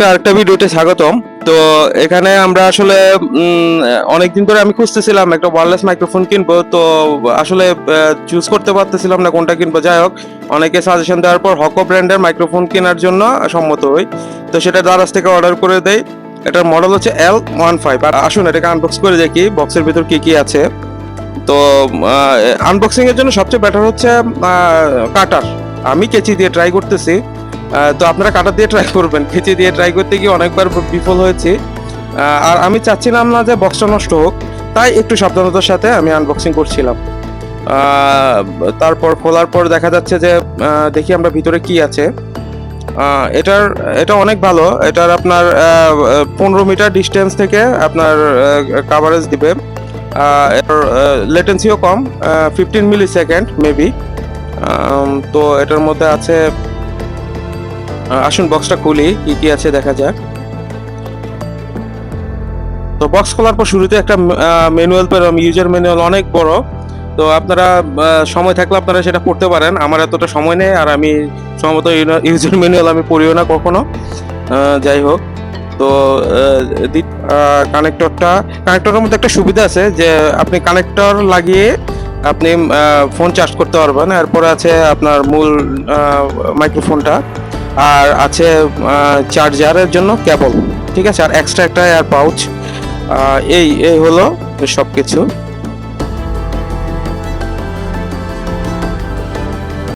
সবাইকে আরেকটা ভিডিওতে স্বাগতম। তো এখানে আমরা আসলে অনেকদিন ধরে আমি খুঁজতেছিলাম একটা ওয়্যারলেস মাইক্রোফোন কিনবো, তো আসলে চুজ করতে পারতেছিলাম না কোনটা কিনবো। যাই হোক, অনেকে সাজেশন দেওয়ার পর হকো ব্র্যান্ডের মাইক্রোফোন কেনার জন্য সম্মত হই। তো সেটা দারাজ থেকে অর্ডার করে দেই। এটার মডেল হচ্ছে L15। আর আসুন এটাকে আনবক্স করে দেখি বক্সের ভিতর কি কি আছে। তো আনবক্সিং এর জন্য সবচেয়ে বেটার হচ্ছে কাটার। আমি কেচি দিয়ে ট্রাই করতেছি, তো আপনারা কাটার দিয়ে ট্রাই করবেন। কেচি দিয়ে ট্রাই করতে গিয়ে অনেকবার বিফল হয়েছি। আর আমি চাচ্ছিলাম না যে বক্সটা নষ্ট হোক, তাই একটু সাবধানতার সাথে আমি আনবক্সিং করছিলাম। তারপর খোলার পর দেখা যাচ্ছে যে দেখি আমরা ভিতরে কি আছে। এটা অনেক ভালো। এটার আপনার 15 মিটার ডিস্টেন্স থেকে আপনার কাভারেজ দিবে। এর লেটেন্সিও কম, 15 মিলি সেকেন্ড মেবি। তো এটার মধ্যে আছে, আসুন বক্সটা খুলি, কি কি আছে দেখা যাক। তো বক্স খোলার পর শুরুতে একটা ম্যানুয়াল পেলাম, ইউজার ম্যানুয়াল অনেক বড়। তো আপনারা সময় থাকলে আপনারা সেটা পড়তে পারেন। আমার এতটা সময় নেই, আর আমি সম্ভবত ইউজার ম্যানুয়াল আমি পড়িও না কখনো। যাই হোক, তো কানেক্টরের মধ্যে একটা সুবিধা আছে যে আপনি কানেক্টর লাগিয়ে আপনি ফোন চার্জ করতে পারবেন। এরপরে আছে আপনার মূল মাইক্রোফোনটা, আর আছে চার্জারের জন্য কেবল, ঠিক আছে, আর এক্সট্রা একটা এয়ার পাউচ। এই এই হলো সব কিছু।